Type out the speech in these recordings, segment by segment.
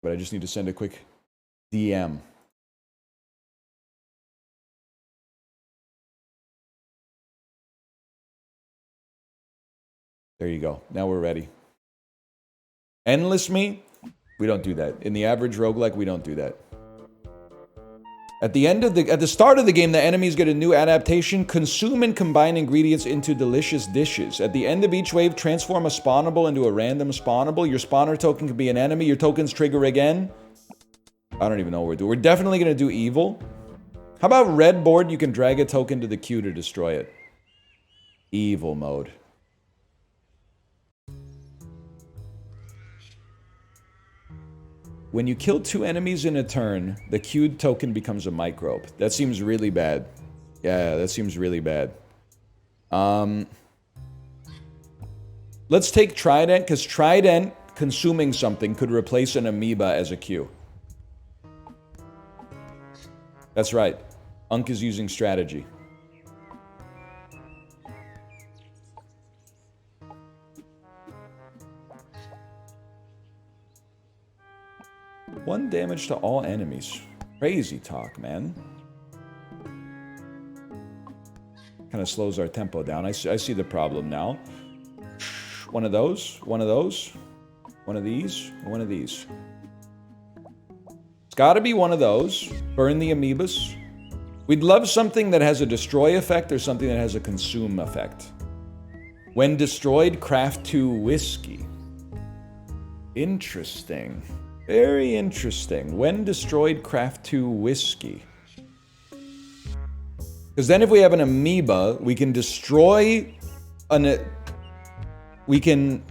But I just need to send a quick DM. There you go. Now we're ready. Endless me? We don't do that. In the average roguelike, we don't do that. At the start of the game, the enemies get a new adaptation. Consume and combine ingredients into delicious dishes. At the end of each wave, transform a spawnable into a random spawnable. Your spawner token can be an enemy. Your tokens trigger again. I don't even know what we're doing. We're definitely going to do evil. How about red board? You can drag a token to the queue to destroy it. Evil mode. When you kill 2 enemies in a turn, the queued token becomes a microbe. That seems really bad. Yeah, that seems really bad. Let's take Trident, because Trident consuming something could replace an amoeba as a queue. That's right. Unk is using strategy. One damage to all enemies. Crazy talk, man. Kind of slows our tempo down. I see the problem now. One of those. One of those. One of these. One of these. It's got to be one of those. Burn the amoebas. We'd love something that has a destroy effect or something that has a consume effect. When destroyed, craft 2 whiskey. Interesting. Very interesting. When destroyed, craft 2 whiskey. Because then if we have an amoeba, we can destroy we can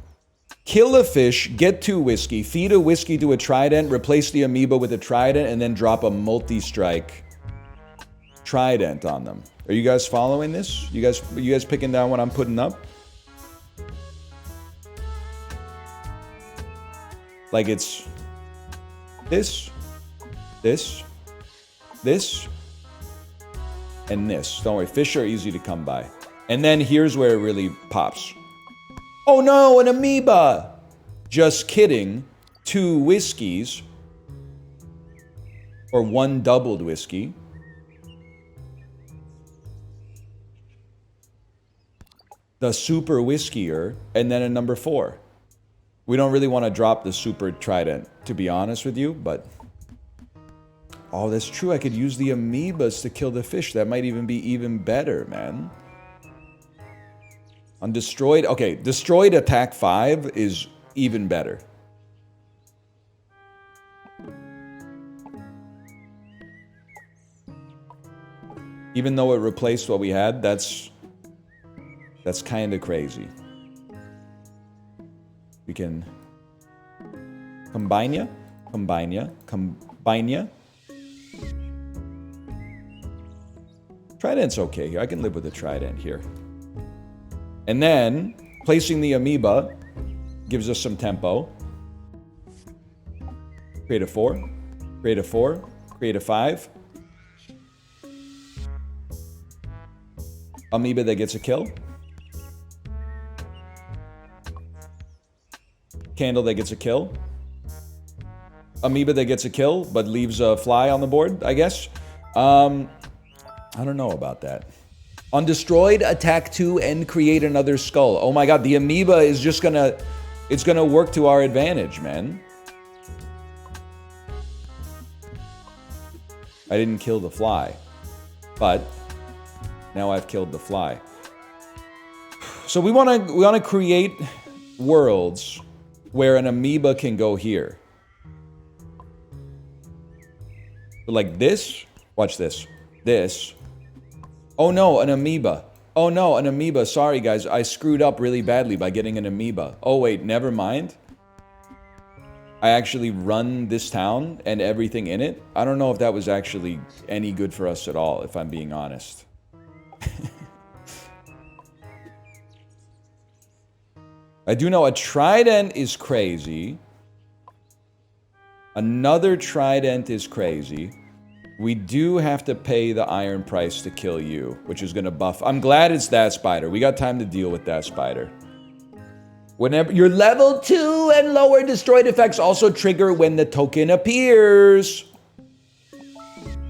kill a fish, get 2 whiskey, feed a whiskey to a trident, replace the amoeba with a trident, and then drop a multi-strike trident on them. Are you guys following this? You guys picking down what I'm putting up? Like it's this, this, this, and this. Don't worry, fish are easy to come by. And then here's where it really pops. Oh no, an amoeba! Just kidding. 2 whiskeys. Or 1 doubled whiskey. The super whiskyer, and then a number 4. We don't really want to drop the super trident, to be honest with you, but... Oh, that's true. I could use the amoebas to kill the fish. That might even be even better, man. On destroyed... Okay, destroyed attack 5 is even better. Even though it replaced what we had, that's kind of crazy. We can combine ya. Trident's okay here. I can live with a trident here. And then, placing the amoeba gives us some tempo. Create a 4. Create a 4. Create a 5. Amoeba that gets a kill. Candle that gets a kill. Amoeba that gets a kill, but leaves a fly on the board, I guess. I don't know about that. On destroyed, attack 2 and create another skull. Oh my god, the amoeba is just gonna... It's gonna work to our advantage, man. I didn't kill the fly. But now I've killed the fly. So we wanna create worlds where an amoeba can go here. But like this, watch this. This. Oh no, an amoeba. Oh no, an amoeba. Sorry guys, I screwed up really badly by getting an amoeba. Oh wait, never mind. I actually run this town and everything in it. I don't know if that was actually any good for us at all, if I'm being honest. I do know a trident is crazy. Another trident is crazy. We do have to pay the iron price to kill you, which is going to buff. I'm glad it's that spider. We got time to deal with that spider. Whenever your level 2 and lower destroyed effects also trigger when the token appears.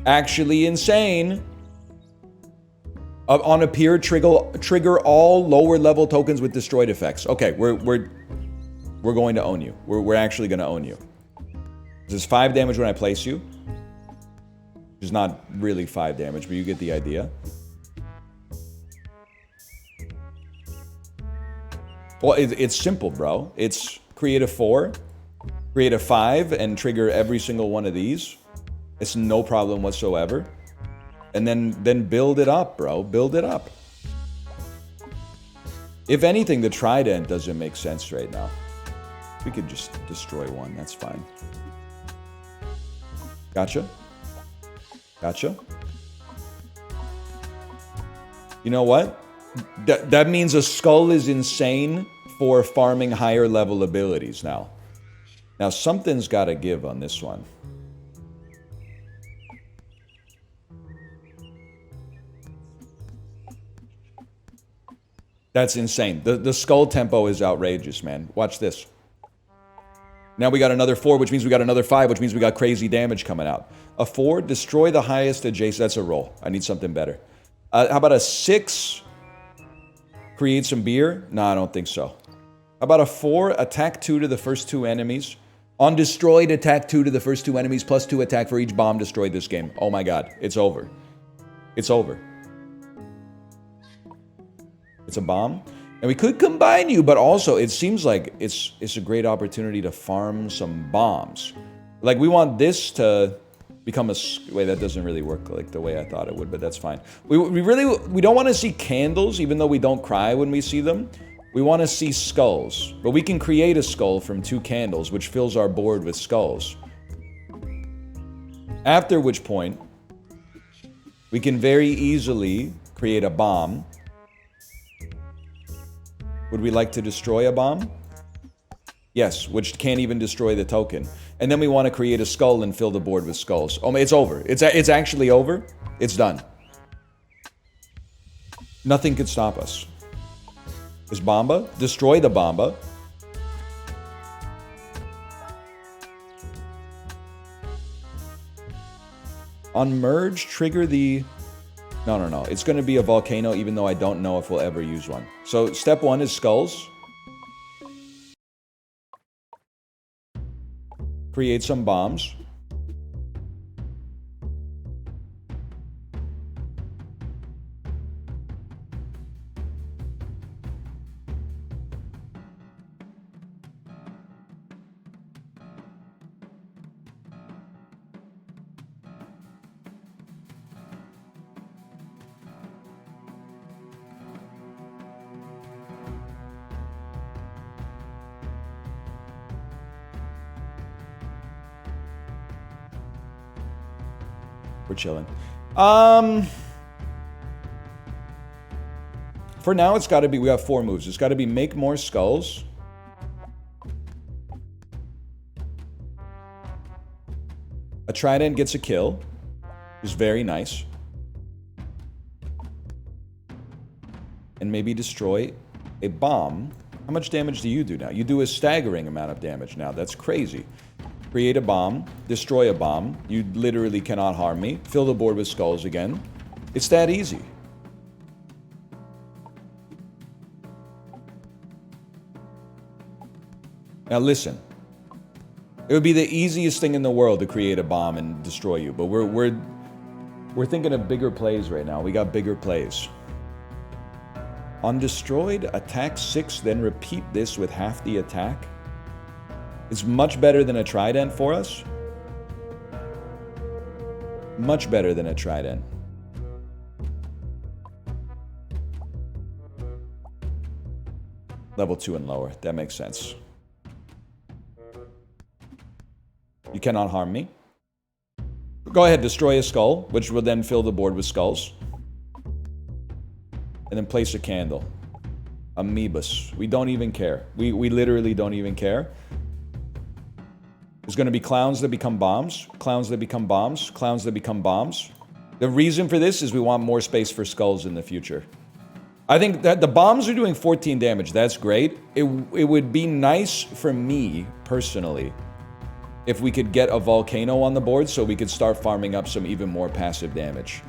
Actually insane. On appear, trigger all lower level tokens with destroyed effects. Okay, we're going to own you. We're actually going to own you. This is 5 damage when I place you. Which is not really 5 damage, but you get the idea. Well, it's simple, bro. It's create a 4, create a 5, and trigger every single one of these. It's no problem whatsoever. And then build it up, bro. Build it up. If anything, the trident doesn't make sense right now. We could just destroy one. That's fine. Gotcha. Gotcha. You know what? That means a skull is insane for farming higher level abilities now. Now, something's got to give on this one. That's insane. The skull tempo is outrageous, man. Watch this. Now we got another 4, which means we got another 5, which means we got crazy damage coming out. A 4, destroy the highest adjacent. That's a roll. I need something better. How about a 6? Create some beer? No, I don't think so. How about a 4, attack 2 to the first 2 enemies. On destroyed, attack 2 to the first 2 enemies, plus 2 attack for each bomb destroyed this game. Oh my god, it's over. It's over. It's a bomb. And we could combine you, but also it seems like it's a great opportunity to farm some bombs. Like we want this to become a... Wait, that doesn't really work like the way I thought it would, but that's fine. We don't want to see candles, even though we don't cry when we see them. We want to see skulls. But we can create a skull from 2 candles, which fills our board with skulls. After which point, we can very easily create a bomb. Would we like to destroy a bomb? Yes, which can't even destroy the token. And then we want to create a skull and fill the board with skulls. Oh, it's over. It's actually over. It's done. Nothing could stop us. Is Bomba? Destroy the Bomba. On merge, trigger the... No. It's going to be a volcano, even though I don't know if we'll ever use one. So, step 1 is skulls. Create some bombs. We're chilling. For now, it's got to be... We have 4 moves. It's got to be make more skulls. A trident gets a kill. Which is very nice. And maybe destroy a bomb. How much damage do you do now? You do a staggering amount of damage now. That's crazy. Create a bomb, destroy a bomb. You literally cannot harm me. Fill the board with skulls again. It's that easy. Now listen. It would be the easiest thing in the world to create a bomb and destroy you, but we're thinking of bigger plays right now. We got bigger plays. On destroyed, attack 6, then repeat this with half the attack. It's much better than a trident for us. Much better than a trident. Level 2 and lower. That makes sense. You cannot harm me. Go ahead, destroy a skull, which will then fill the board with skulls. And then place a candle. Amoebus. We don't even care. We literally don't even care. There's going to be clowns that become bombs, clowns that become bombs, clowns that become bombs. The reason for this is we want more space for skulls in the future. I think that the bombs are doing 14 damage. That's great. It would be nice for me, personally, if we could get a volcano on the board so we could start farming up some even more passive damage.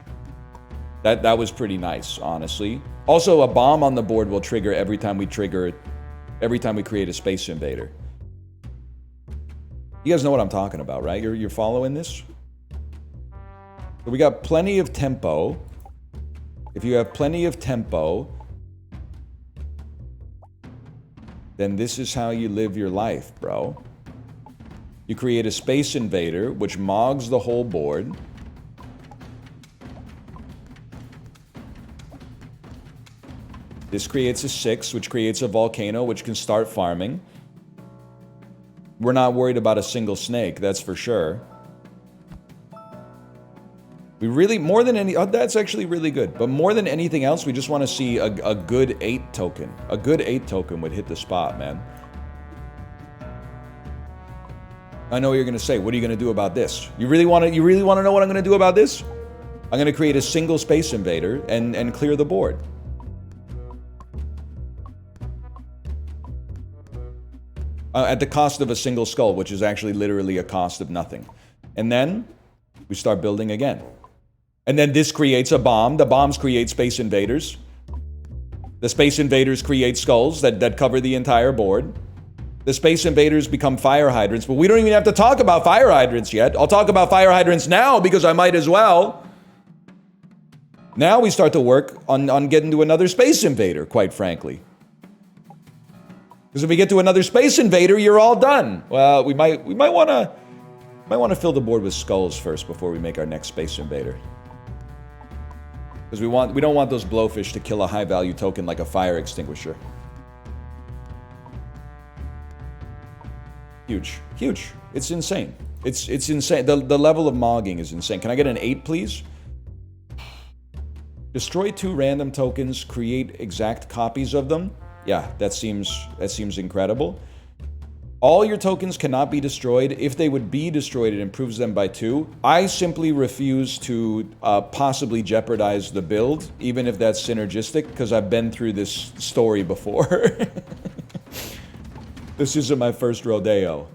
That was pretty nice, honestly. Also, a bomb on the board will trigger every time we create a Space Invader. You guys know what I'm talking about, right? You're following this? So we got plenty of tempo. If you have plenty of tempo, then this is how you live your life, bro. You create a Space Invader, which mogs the whole board. This creates a 6, which creates a volcano, which can start farming. We're not worried about a single snake, that's for sure. We really, more than any, that's actually really good. But more than anything else, we just want to see a good 8 token. A good 8 token would hit the spot, man. I know what you're going to say. What are you going to do about this? You really want to know what I'm going to do about this? I'm going to create a single Space Invader and clear the board. At the cost of a single skull, which is actually literally a cost of nothing. And then we start building again. And then this creates a bomb. The bombs create Space Invaders. The Space Invaders create skulls that cover the entire board. The Space Invaders become fire hydrants, but we don't even have to talk about fire hydrants yet. I'll talk about fire hydrants now because I might as well. Now we start to work on getting to another Space Invader, quite frankly. Because if we get to another Space Invader, you're all done. Well, we might want to fill the board with skulls first before we make our next Space Invader. Because we don't want those blowfish to kill a high value token like a fire extinguisher. Huge. It's insane. It's insane. The level of mogging is insane. Can I get an 8, please? Destroy 2 random tokens, create exact copies of them. Yeah, that seems incredible. All your tokens cannot be destroyed. If they would be destroyed, it improves them by 2. I simply refuse to possibly jeopardize the build, even if that's synergistic, because I've been through this story before. This isn't my first rodeo.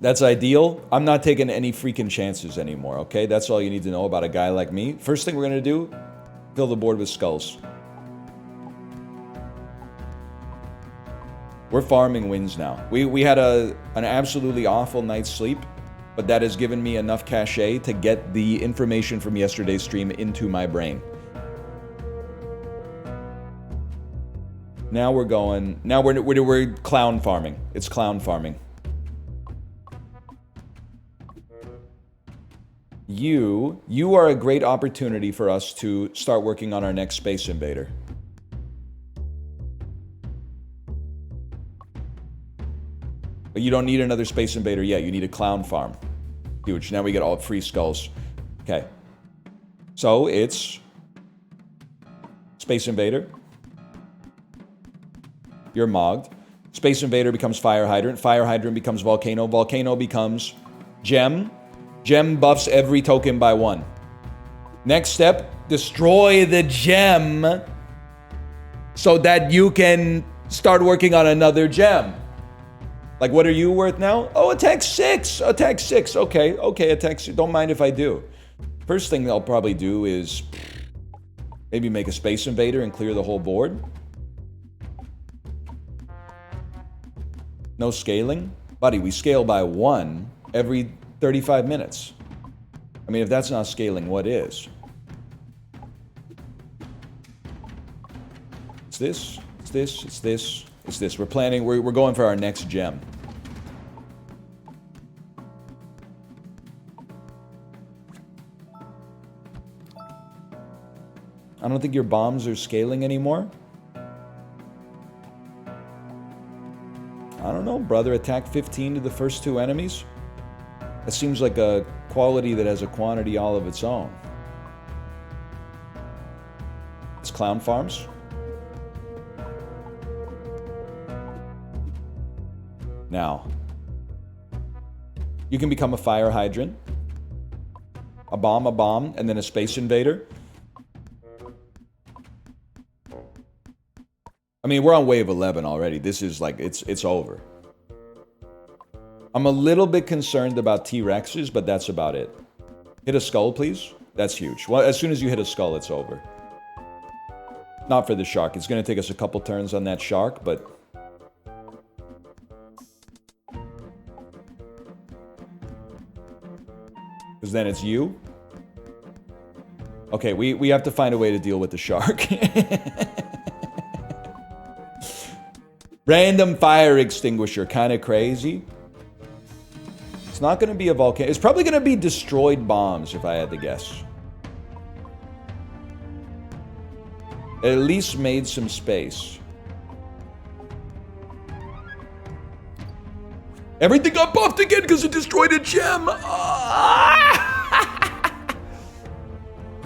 That's ideal. I'm not taking any freaking chances anymore, okay? That's all you need to know about a guy like me. First thing we're going to do, fill the board with skulls. We're farming wins now. We had an absolutely awful night's sleep, but that has given me enough cachet to get the information from yesterday's stream into my brain. Now we're going. Now we're clown farming. It's clown farming. You are a great opportunity for us to start working on our next Space Invader. But you don't need another Space Invader yet. You need a clown farm. Huge. Now we get all free skulls. Okay. So it's Space Invader. You're mogged. Space Invader becomes Fire Hydrant. Fire Hydrant becomes Volcano. Volcano becomes Gem. Gem buffs every token by 1. Next step, destroy the gem so that you can start working on another gem. Like, what are you worth now? Oh, attack 6. Attack 6. Okay, attack 6. Don't mind if I do. First thing I'll probably do is maybe make a Space Invader and clear the whole board. No scaling? Buddy, we scale by 1 every 35 minutes. I mean, if that's not scaling, what is? It's this, it's this, it's this, it's this. We're going for our next gem. I don't think your bombs are scaling anymore. I don't know, brother. Attack 15 to the first 2 enemies. That seems like a quality that has a quantity all of its own. It's clown farms. Now, you can become a fire hydrant, a bomb, and then a Space Invader. I mean, we're on wave 11 already. This is like, it's over. I'm a little bit concerned about T-Rexes, but that's about it. Hit a skull, please. That's huge. Well, as soon as you hit a skull, it's over. Not for the shark. It's going to take us a couple turns on that shark, but... because then it's you. Okay, we have to find a way to deal with the shark. Random fire extinguisher, kind of crazy. It's not going to be a volcano. It's probably going to be destroyed bombs, if I had to guess. At least made some space. Everything got buffed again because it destroyed a gem.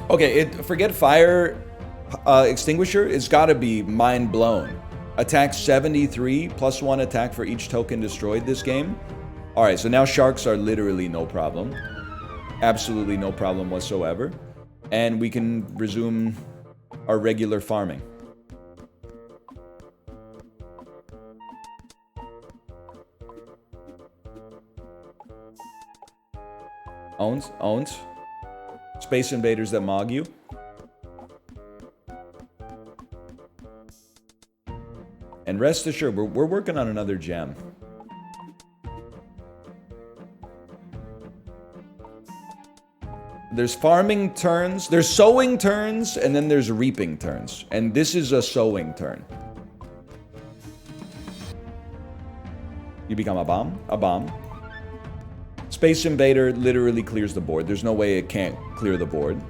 Okay, forget fire extinguisher. It's got to be mind blown. Attack 73, plus 1 attack for each token destroyed this game. Alright, so now sharks are literally no problem. Absolutely no problem whatsoever. And we can resume our regular farming. Owns. Space invaders that mog you. And rest assured, we're working on another gem. There's farming turns, there's sowing turns, and then there's reaping turns. And this is a sowing turn. You become a bomb? A bomb. Space Invader literally clears the board. There's no way it can't clear the board.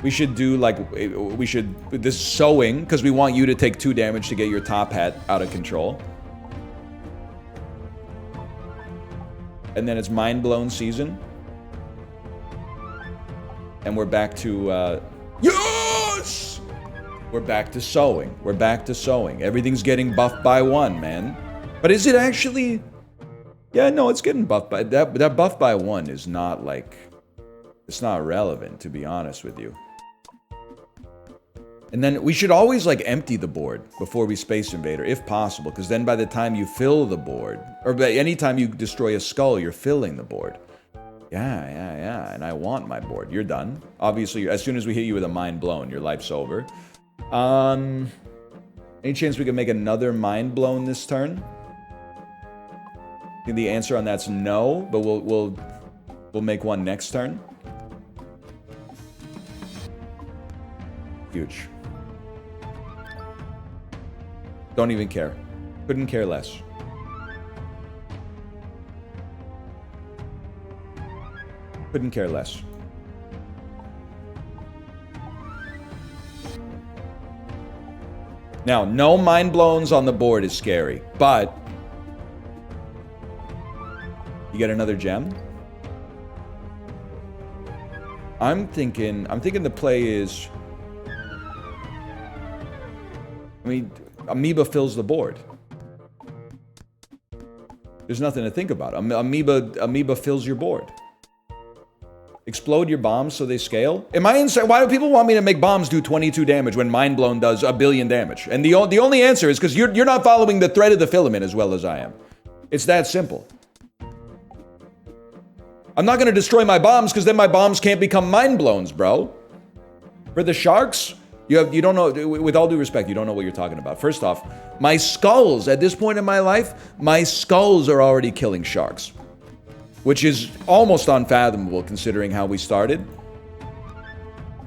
We should do like, this sowing, because we want you to take 2 damage to get your top hat out of control. And then it's Mind Blown season. And we're back to, yes! We're back to sowing. We're back to sowing. Everything's getting buffed by 1, man. But is it actually... yeah, no, it's getting buffed by... That buff by 1 is not, like... it's not relevant, to be honest with you. And then we should always, like, empty the board before we Space Invader, if possible. Because then by the time you fill the board... or anytime you destroy a skull, you're filling the board. Yeah. And I want my board. You're done. Obviously, as soon as we hit you with a Mind Blown, your life's over. Any chance we can make another Mind Blown this turn? I think the answer on that's no, but we'll make one next turn. Huge. Don't even care. Couldn't care less. Couldn't care less. Now, no Mind Blowns on the board is scary, but... you get another gem? I'm thinking the play is... I mean, Amoeba fills the board. There's nothing to think about. Amoeba fills your board. Explode your bombs so they scale? Am I insane? Why do people want me to make bombs do 22 damage when Mind Blown does 1 billion damage? And the only answer is because you're not following the thread of the filament as well as I am. It's that simple. I'm not going to destroy my bombs because then my bombs can't become Mind Blowns, bro. For the sharks, you don't know, with all due respect, you don't know what you're talking about. First off, my skulls, at this point in my life, my skulls are already killing sharks. Which is almost unfathomable considering how we started.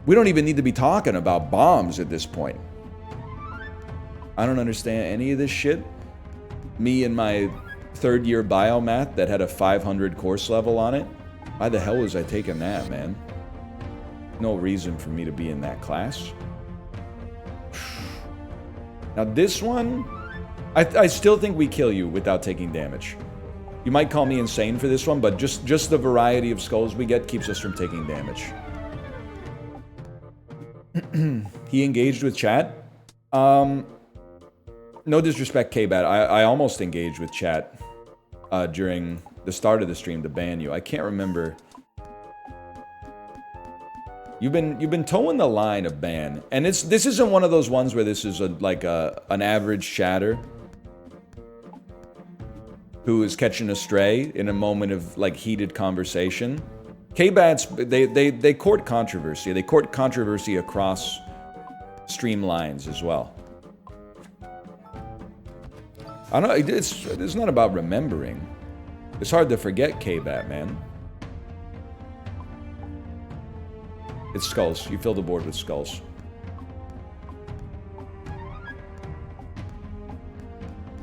We don't even need to be talking about bombs at this point. I don't understand any of this shit. Me and my 3rd year biomath that had a 500 course level on it. Why the hell was I taking that, man? No reason for me to be in that class. Now this one, I still think we kill you without taking damage. You might call me insane for this one, but just the variety of skulls we get keeps us from taking damage. He engaged with chat. No disrespect, K-Bat. I almost engaged with chat during the start of the stream to ban you. I can't remember. You've been towing the line of ban, and this isn't one of those ones where this is an average chatter who is catching a stray in a moment of like heated conversation. K-Bats, they court controversy. They court controversy across stream lines as well. I don't know, it's not about remembering. It's hard to forget K-Bat, man. It's skulls. You fill the board with skulls.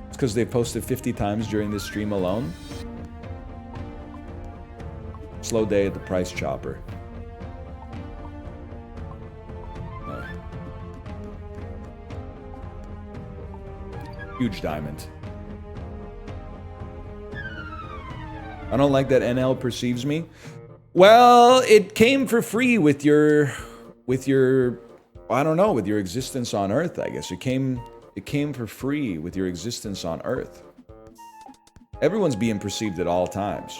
It's because they posted 50 times during this stream alone. Slow day at the price chopper. Yeah. Huge diamond. I don't like that NL perceives me. Well, it came for free with your I don't know, with your existence on Earth, I guess. It came for free with your existence on Earth. Everyone's being perceived at all times.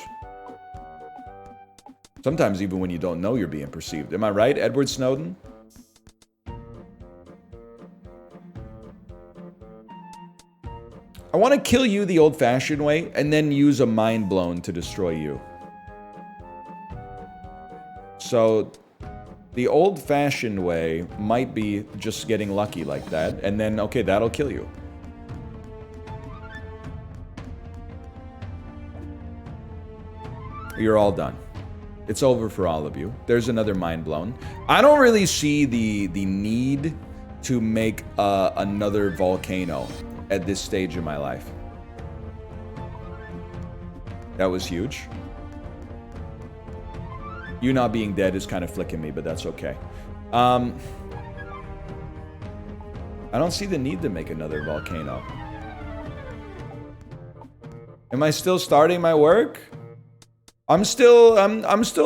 Sometimes even when you don't know you're being perceived. Am I right, Edward Snowden? I want to kill you the old-fashioned way and then use a mind blown to destroy you. So, the old-fashioned way might be just getting lucky like that, and then, okay, that'll kill you. You're all done. It's over for all of you. There's another mind blown. I don't really see the need to make another volcano at this stage of my life. That was huge. You not being dead is kind of flicking me, but that's okay. I don't see the need to make another volcano. Am I still starting my work? I'm still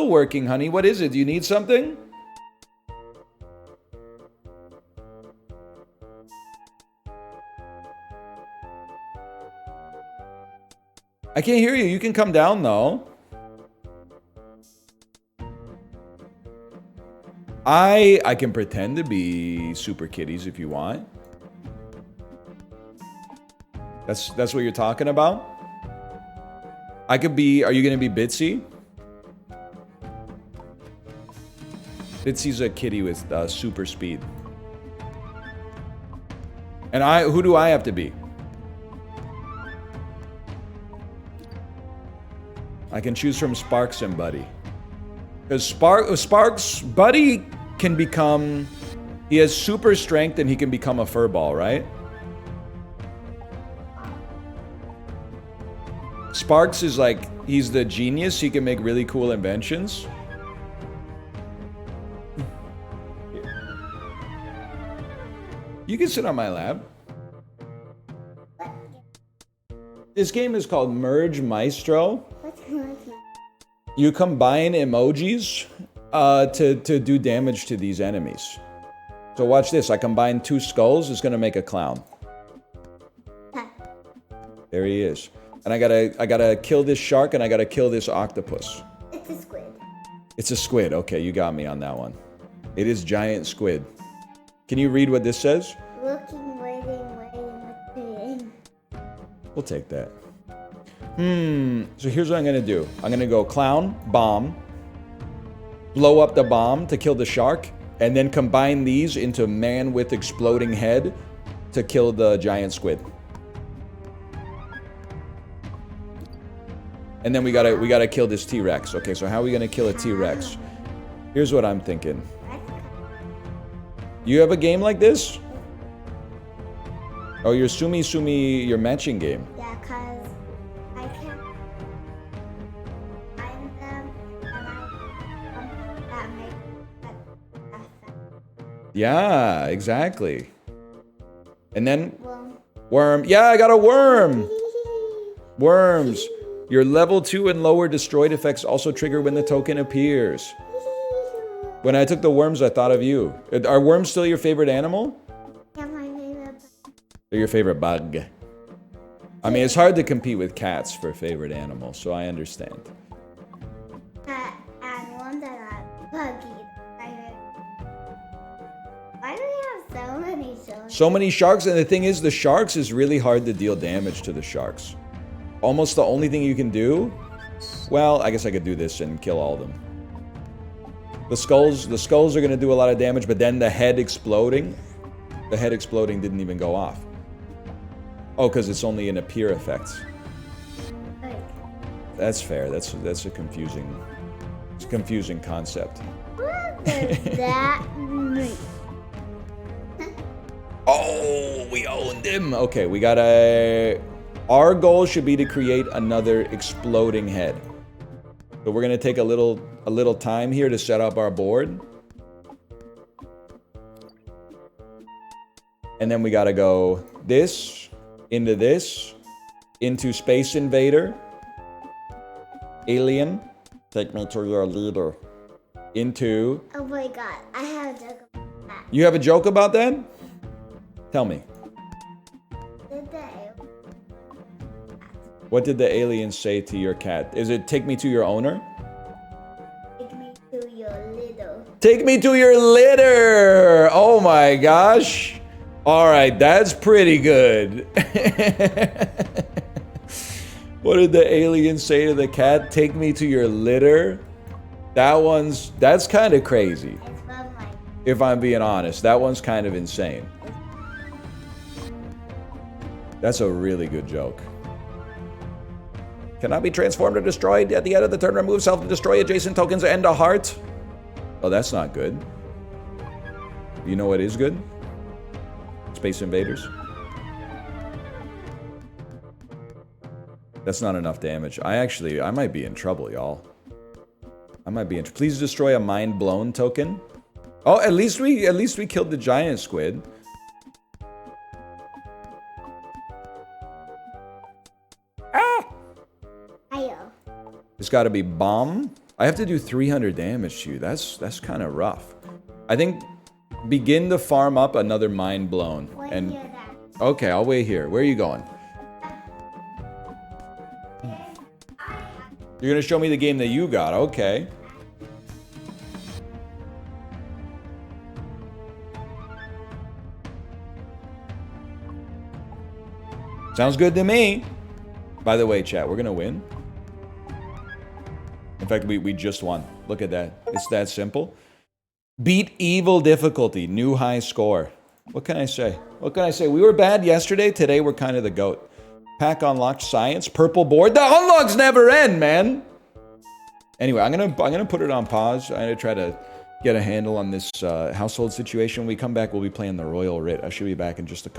working, honey. What is it? Do you need something? I can't hear you. You can come down though. I can pretend to be Super Kitties if you want. That's what you're talking about? I could be, are you gonna be Bitsy? Bitsy's a kitty with super speed. And who do I have to be? I can choose from Sparks and Buddy. Because Sparks, Buddy can become, he has super strength and he can become a furball, right? Sparks is like, he's the genius. He can make really cool inventions. You can sit on my lap. This game is called Merge Maestro. What's Merge? You combine emojis to do damage to these enemies. So watch this. I combine 2 skulls. It's gonna make a clown. There he is. And I gotta kill this shark and I gotta kill this octopus. It's a squid. It's a squid. Okay, you got me on that one. It is giant squid. Can you read what this says? Looking, waiting. We'll take that. So here's what I'm gonna do. I'm gonna go clown, bomb, blow up the bomb to kill the shark, and then combine these into man with exploding head to kill the giant squid. And then we gotta kill this T-Rex. Okay, so how are we gonna kill a T-Rex? Here's what I'm thinking. You have a game like this? Oh, your Sumi, your matching game. Yeah, cause I can't find them and that make that. Yeah, exactly. And then Well, worm. Yeah, I got a worm. Worms. Your level 2 and lower destroyed effects also trigger when the token appears. When I took the worms, I thought of you. Are worms still your favorite animal? yeah, my favorite. They're your favorite bug. I mean, it's hard to compete with cats for favorite animal, so I understand. And one that are buggy. So many sharks, and the thing is, the sharks is really hard to deal damage to the sharks. Almost the only thing you can do... Well, I guess I could do this and kill all of them. The skulls are going to do a lot of damage, but then the head exploding... The head exploding didn't even go off. Oh, because it's only an appear effect. That's fair. That's a confusing concept. What does that mean? Oh, we owned him. Okay, we got a... Our goal should be to create another exploding head. So we're gonna take a little time here to set up our board. And then we gotta go this, into Space Invader. Alien. Take me to your leader. Into... Oh my god, I have a joke about that. You have a joke about that? Tell me. What did the alien say to your cat? Is it take me to your owner? Take me to your litter. Take me to your litter! Oh my gosh. Alright, that's pretty good. What did the alien say to the cat? Take me to your litter? That's kind of crazy. It's from my... If I'm being honest, that one's kind of insane. That's a really good joke. Cannot be transformed or destroyed. At the end of the turn, remove self to destroy adjacent tokens and a heart. Oh, that's not good. You know what is good? Space Invaders. That's not enough damage. I might be in trouble, y'all. I might be in... Please destroy a mind blown token. Oh, at least we killed the giant squid. It's got to be bomb. I have to do 300 damage to you. That's kind of rough. I think begin to farm up another mind blown. And okay, I'll wait here. Where are you going? You're gonna show me the game that you got. Okay. Sounds good to me. By the way, chat, we're gonna win. In fact, we just won. Look at that. It's that simple. Beat evil difficulty. New high score. What can I say? What can I say? We were bad yesterday. Today, we're kind of the GOAT. Pack unlocked science. Purple board. The unlocks never end, man. Anyway, I'm gonna put it on pause. I'm gonna try to get a handle on this household situation. When we come back, we'll be playing the Royal Writ. I should be back in just a couple.